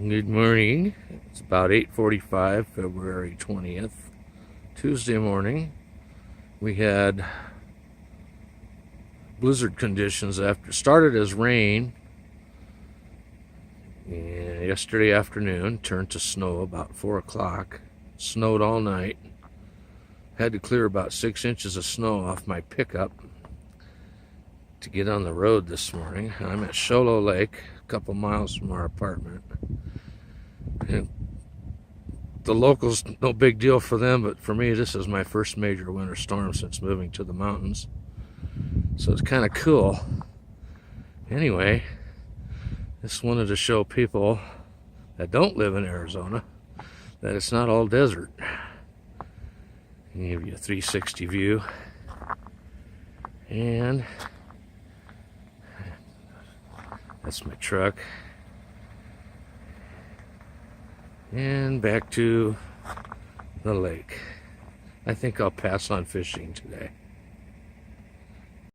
Good morning. It's about 8:45, February 20th, Tuesday morning. We had blizzard conditions after started as rain and yesterday afternoon, turned to snow about 4 o'clock. Snowed all night. Had to clear about 6 inches of snow off my pickup to get on the road this morning. I'm at Sholo Lake, a couple miles from our apartment. And the locals, no big deal for them, but for me, this is my first major winter storm since moving to the mountains. So it's kind of cool. Anyway, just wanted to show people that don't live in Arizona that it's not all desert. Give you a 360 view. And that's my truck. And back to the lake. I think I'll pass on fishing today.